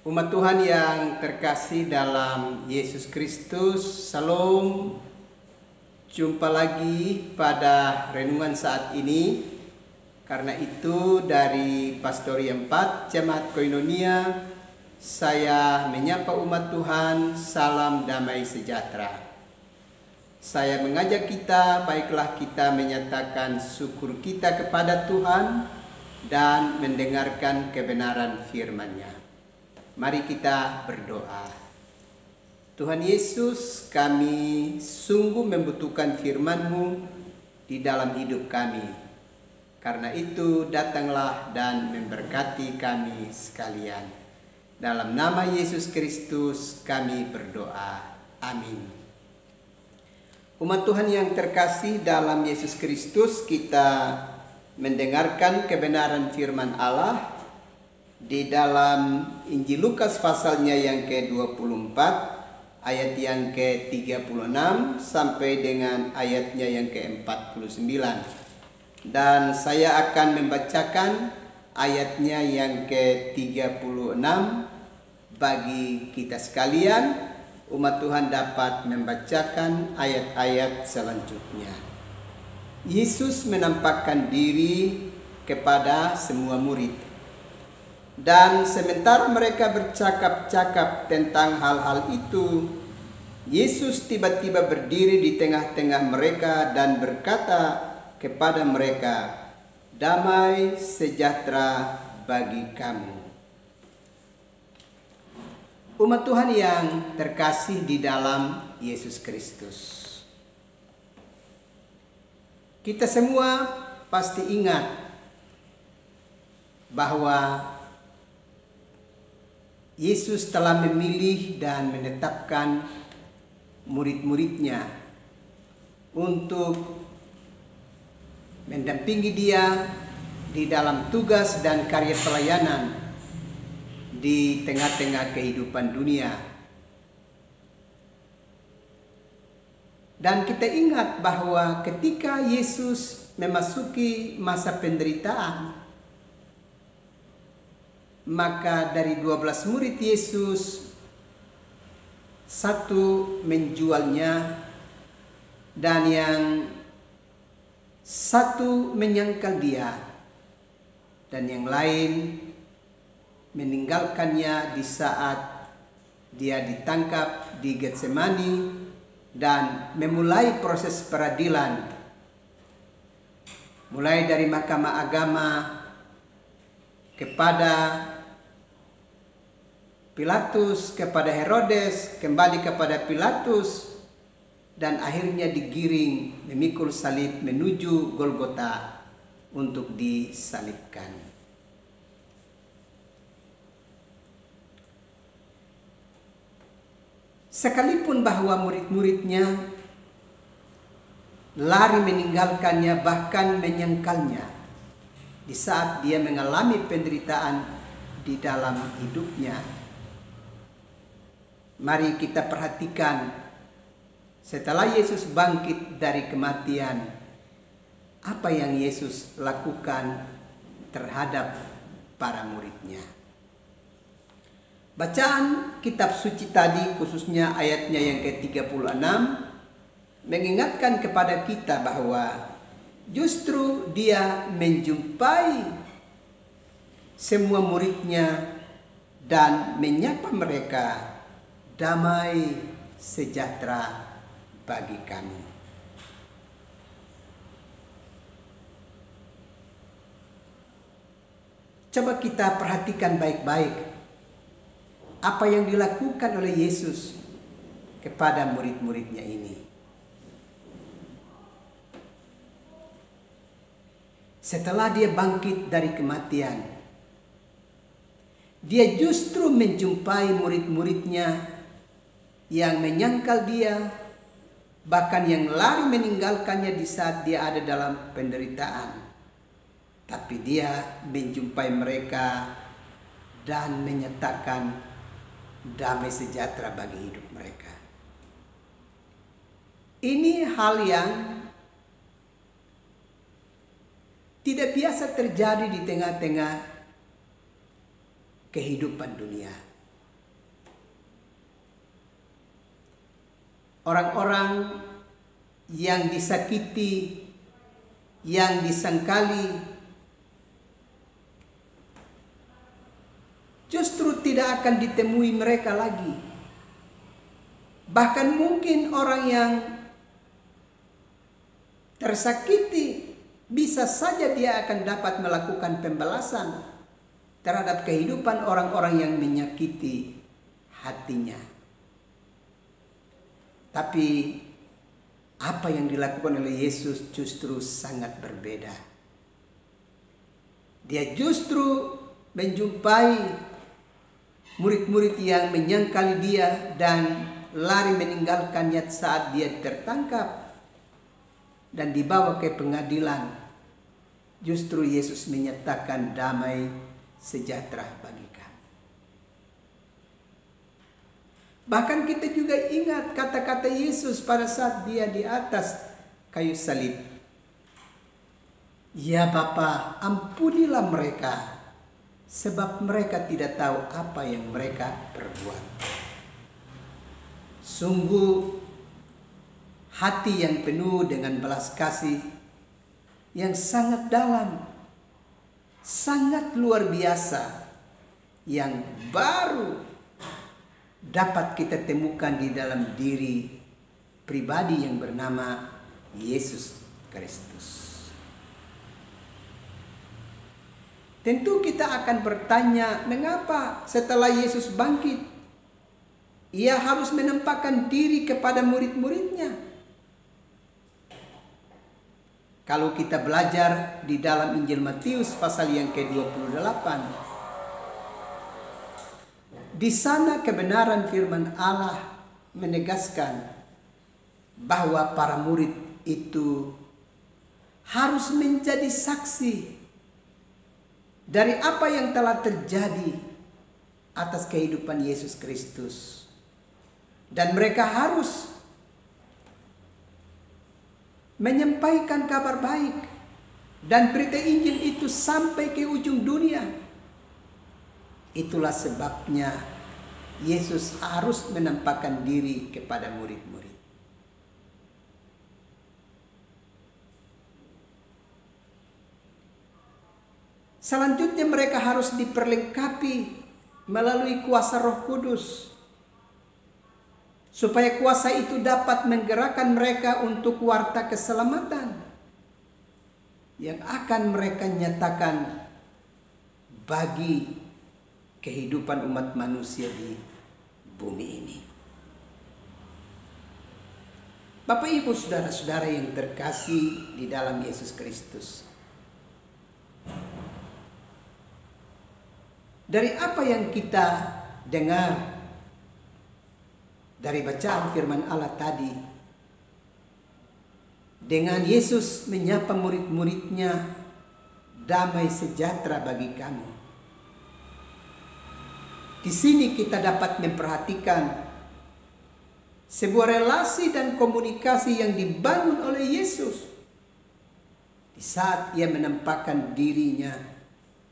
Umat Tuhan yang terkasih dalam Yesus Kristus, Salam. Jumpa lagi pada renungan saat ini. Karena itu dari Pastori 4 Jemaat Koinonia, saya menyapa umat Tuhan, salam damai sejahtera. Saya mengajak kita, baiklah kita menyatakan syukur kita kepada Tuhan dan mendengarkan kebenaran firman-Nya. Mari kita berdoa. Tuhan Yesus, kami sungguh membutuhkan firman-Mu di dalam hidup kami. Karena itu datanglah dan memberkati kami sekalian. Dalam nama Yesus Kristus kami berdoa. Amin. Umat Tuhan yang terkasih dalam Yesus Kristus, kita mendengarkan kebenaran firman Allah di dalam Injil Lukas pasalnya yang ke-24 ayat yang ke-36 sampai dengan ayatnya yang ke-49. Dan saya akan membacakan ayatnya yang ke-36 bagi kita sekalian. Umat Tuhan dapat membacakan ayat-ayat selanjutnya. Yesus menampakkan diri kepada semua murid. Dan sementara mereka bercakap-cakap tentang hal-hal itu, Yesus tiba-tiba berdiri di tengah-tengah mereka dan berkata kepada mereka, "Damai sejahtera bagi kamu." Umat Tuhan yang terkasih di dalam Yesus Kristus, kita semua pasti ingat bahwa Yesus telah memilih dan menetapkan murid-muridnya untuk mendampingi dia di dalam tugas dan karya pelayanan di tengah-tengah kehidupan dunia. Dan kita ingat bahwa ketika Yesus memasuki masa penderitaan, maka dari 12 murid Yesus, satu menjualnya dan yang satu menyangkal dia dan yang lain meninggalkannya di saat dia ditangkap di Getsemani dan memulai proses peradilan, mulai dari Mahkamah Agama kepada Pilatus, kepada Herodes, kembali kepada Pilatus, dan akhirnya digiring memikul salib menuju Golgota untuk disalibkan. Sekalipun bahwa murid-muridnya lari meninggalkannya, bahkan menyangkalnya di saat dia mengalami penderitaan di dalam hidupnya. Mari kita perhatikan setelah Yesus bangkit dari kematian, apa yang Yesus lakukan terhadap para muridnya. Bacaan kitab suci tadi, khususnya ayatnya yang ke-36, mengingatkan kepada kita bahwa justru dia menjumpai semua muridnya dan menyapa mereka, "Damai sejahtera bagi kamu." Coba kita perhatikan baik-baik apa yang dilakukan oleh Yesus kepada murid-muridnya ini. Setelah dia bangkit dari kematian, dia justru menjumpai murid-muridnya yang menyangkal dia, bahkan yang lari meninggalkannya di saat dia ada dalam penderitaan. Tapi dia menjumpai mereka dan menyatakan damai sejahtera bagi hidup mereka. Ini hal yang tidak biasa terjadi di tengah-tengah kehidupan dunia. orang-orang yang disakiti, yang disangkali, justru tidak akan ditemui mereka lagi. Bahkan mungkin orang yang tersakiti bisa saja dia akan dapat melakukan pembalasan terhadap kehidupan orang-orang yang menyakiti hatinya. Tapi apa yang dilakukan oleh Yesus justru sangat berbeda. Dia justru menjumpai murid-murid yang menyangkali dia dan lari meninggalkannya saat dia tertangkap dan dibawa ke pengadilan. Justru Yesus menyatakan damai sejahtera bagi kami. Bahkan kita juga ingat kata-kata Yesus pada saat dia di atas kayu salib. Ya Bapa, ampunilah mereka, sebab mereka tidak tahu apa yang mereka perbuat. Sungguh hati yang penuh dengan belas kasih yang sangat dalam, sangat luar biasa, yang baru dapat kita temukan di dalam diri pribadi yang bernama Yesus Kristus. Tentu kita akan bertanya, mengapa setelah Yesus bangkit, ia harus menempatkan diri kepada murid-muridnya? Kalau kita belajar di dalam Injil Matius pasal yang ke-28, di sana kebenaran firman Allah menegaskan bahwa para murid itu harus menjadi saksi dari apa yang telah terjadi atas kehidupan Yesus Kristus. Dan mereka harus menyampaikan kabar baik dan berita Injil itu sampai ke ujung dunia. Itulah sebabnya Yesus harus menampakkan diri kepada murid-murid. Selanjutnya mereka harus diperlengkapi melalui kuasa Roh Kudus, supaya kuasa itu dapat menggerakkan mereka untuk warta keselamatan yang akan mereka nyatakan bagi kehidupan umat manusia di bumi ini. Bapak Ibu saudara-saudara yang terkasih di dalam Yesus Kristus, dari apa yang kita dengar dari bacaan firman Allah tadi, dengan Yesus menyapa murid-muridnya, damai sejahtera bagi kamu. Di sini kita dapat memperhatikan sebuah relasi dan komunikasi yang dibangun oleh Yesus di saat ia menampakkan dirinya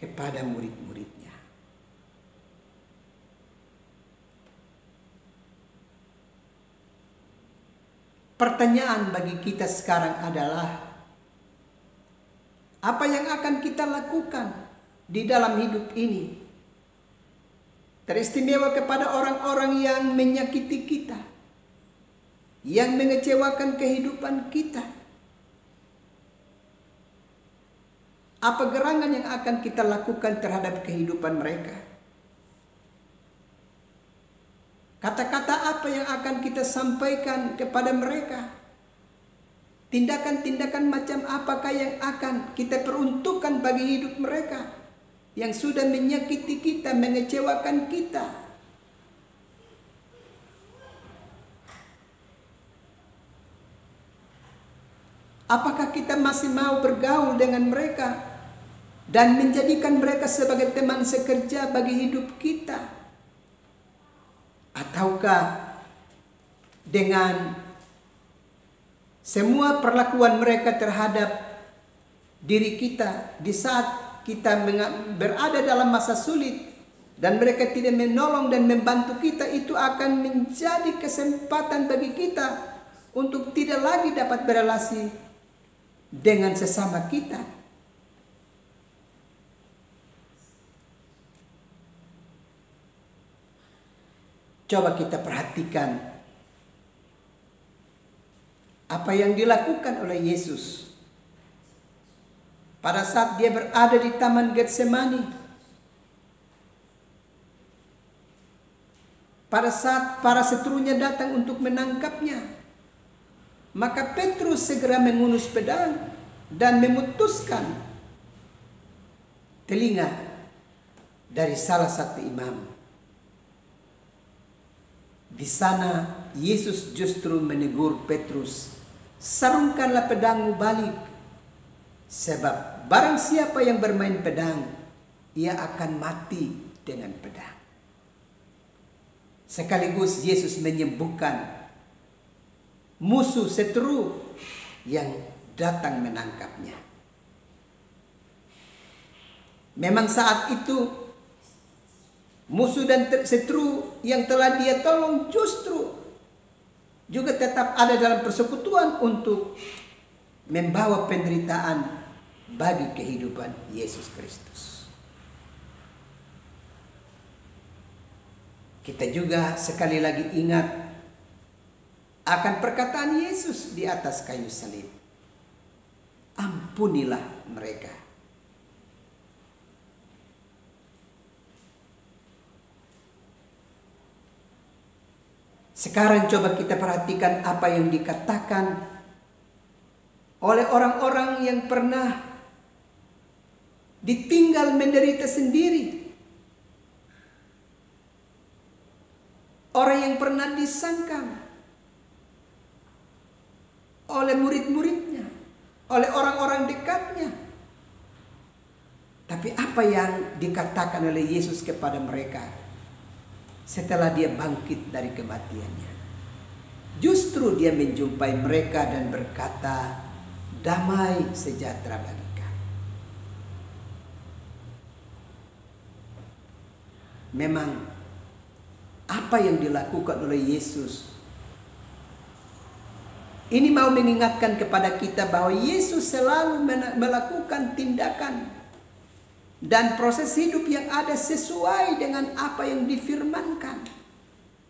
kepada murid-muridnya. Pertanyaan bagi kita sekarang adalah, apa yang akan kita lakukan di dalam hidup ini? Teristimewa kepada orang-orang yang menyakiti kita, yang mengecewakan kehidupan kita. Apa gerangan yang akan kita lakukan terhadap kehidupan mereka? Kata-kata apa yang akan kita sampaikan kepada mereka? Tindakan-tindakan macam apakah yang akan kita peruntukkan bagi hidup mereka yang sudah menyakiti kita, mengecewakan kita? Apakah kita masih mau bergaul dengan mereka dan menjadikan mereka sebagai teman sekerja bagi hidup kita? Ataukah dengan semua perlakuan mereka terhadap diri kita di saat kita berada dalam masa sulit, dan mereka tidak menolong dan membantu kita, itu akan menjadi kesempatan bagi kita untuk tidak lagi dapat berelasi dengan sesama kita. Coba kita perhatikan apa yang dilakukan oleh Yesus pada saat dia berada di Taman Getsemani. Pada saat para seterunya datang untuk menangkapnya, maka Petrus segera mengunus pedang dan memutuskan telinga dari salah satu imam. Di sana Yesus justru menegur Petrus, "Sarungkanlah pedangmu balik, sebab barang siapa yang bermain pedang, ia akan mati dengan pedang." Sekaligus Yesus menyembuhkan musuh seteru yang datang menangkapnya. Memang saat itu musuh dan seteru yang telah dia tolong justru juga tetap ada dalam persekutuan untuk membawa penderitaan bagi kehidupan Yesus Kristus. Kita juga sekali lagi ingat akan perkataan Yesus di atas kayu salib. Ampunilah mereka. Sekarang coba kita perhatikan apa yang dikatakan oleh orang-orang yang pernah ditinggal menderita sendiri. Orang yang pernah disangkal oleh murid-muridnya, oleh orang-orang dekatnya. Tapi apa yang dikatakan oleh Yesus kepada mereka setelah dia bangkit dari kematiannya? Justru dia menjumpai mereka dan berkata, "Damai sejahtera bagi kamu." Memang apa yang dilakukan oleh Yesus ini mau mengingatkan kepada kita bahwa Yesus selalu melakukan tindakan dan proses hidup yang ada sesuai dengan apa yang difirmankan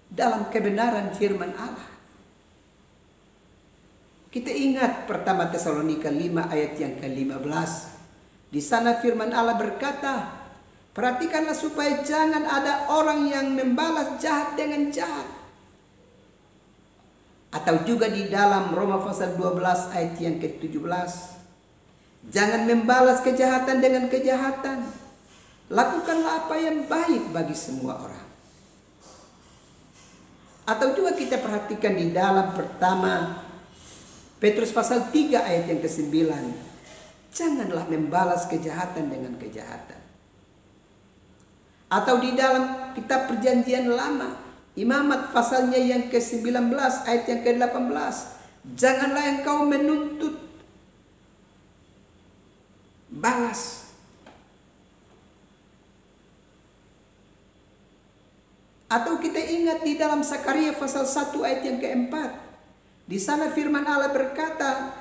dalam kebenaran firman Allah. Kita ingat pertama Tesalonika 5 ayat yang ke-15. Di sana firman Allah berkata, "Perhatikanlah supaya jangan ada orang yang membalas jahat dengan jahat." Atau juga di dalam Roma pasal 12 ayat yang ke-17. "Jangan membalas kejahatan dengan kejahatan. Lakukanlah apa yang baik bagi semua orang." Atau juga kita perhatikan di dalam pertama Petrus pasal 3 ayat yang ke-9. "Janganlah membalas kejahatan dengan kejahatan." Atau di dalam kitab Perjanjian Lama, Imamat pasalnya yang ke-19 ayat yang ke-18. "Janganlah engkau menuntut balas." Atau kita ingat di dalam Sakaria pasal 1 ayat yang ke-4. Di sana firman Allah berkata,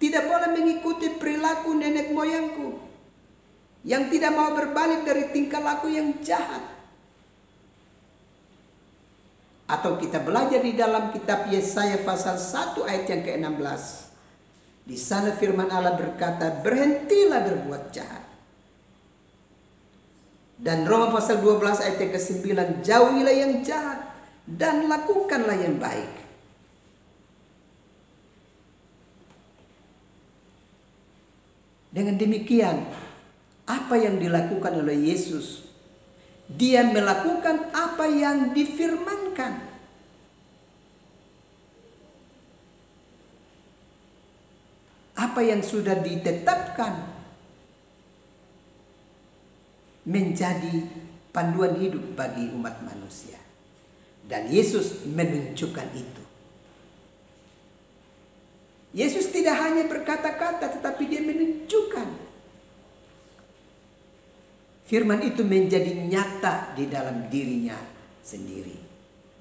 "Tidak boleh mengikuti perilaku nenek moyangku yang tidak mau berbalik dari tingkah laku yang jahat." Atau kita belajar di dalam kitab Yesaya pasal 1 ayat yang ke-16. Di sana firman Allah berkata, "Berhentilah berbuat jahat." Dan Roma pasal 12 ayat yang ke-9, "Jauhilah yang jahat dan lakukanlah yang baik." Dengan demikian, apa yang dilakukan oleh Yesus? Dia melakukan apa yang difirmankan. Apa yang sudah ditetapkan menjadi panduan hidup bagi umat manusia. Dan Yesus menunjukkan itu. Yesus tidak hanya berkata-kata, tetapi dia menunjukkan. firman itu menjadi nyata di dalam dirinya sendiri,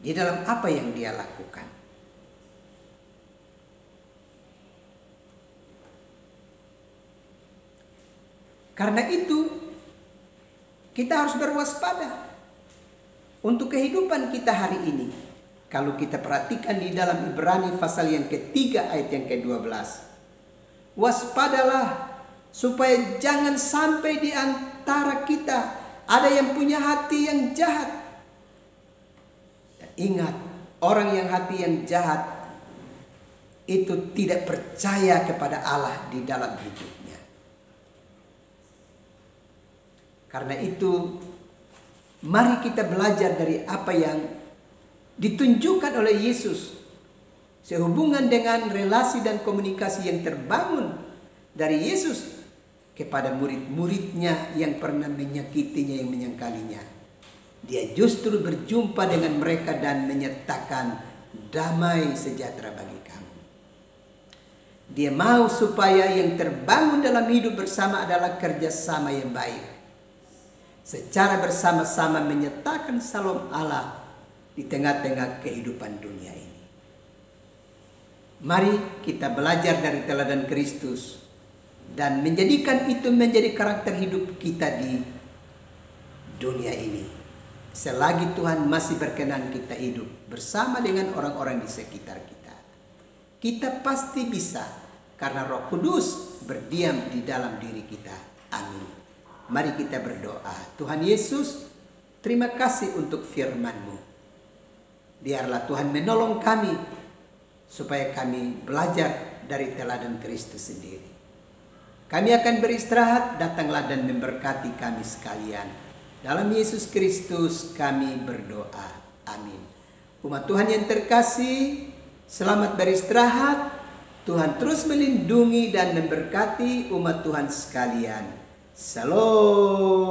di dalam apa yang dia lakukan. Karena itu kita harus berwaspada untuk kehidupan kita hari ini. Kalau kita perhatikan di dalam Ibrani pasal yang ketiga ayat yang ke-12. Waspadalah supaya jangan sampai di antara kita ada yang punya hati yang jahat. Dan ingat, orang yang hati yang jahat itu tidak percaya kepada Allah di dalam hidupnya. Karena itu, mari kita belajar dari apa yang ditunjukkan oleh Yesus sehubungan dengan relasi dan komunikasi yang terbangun dari Yesus kepada murid-muridnya yang pernah menyakitinya, yang menyangkalinya. Dia justru berjumpa dengan mereka dan menyatakan damai sejahtera bagi kamu. Dia mau supaya yang terbangun dalam hidup bersama adalah kerjasama yang baik, secara bersama-sama menyatakan salam Allah di tengah-tengah kehidupan dunia ini. Mari kita belajar dari teladan Kristus dan menjadikan itu menjadi karakter hidup kita di dunia ini. Selagi Tuhan masih berkenan kita hidup bersama dengan orang-orang di sekitar kita, kita pasti bisa karena Roh Kudus berdiam di dalam diri kita. Amin. Mari kita berdoa. Tuhan Yesus, terima kasih untuk firman-Mu. Biarlah Tuhan menolong kami supaya kami belajar dari teladan Kristus sendiri. Kami akan beristirahat, datanglah dan memberkati kami sekalian. Dalam Yesus Kristus kami berdoa. Amin. Umat Tuhan yang terkasih, selamat beristirahat. Tuhan terus melindungi dan memberkati umat Tuhan sekalian. Shalom.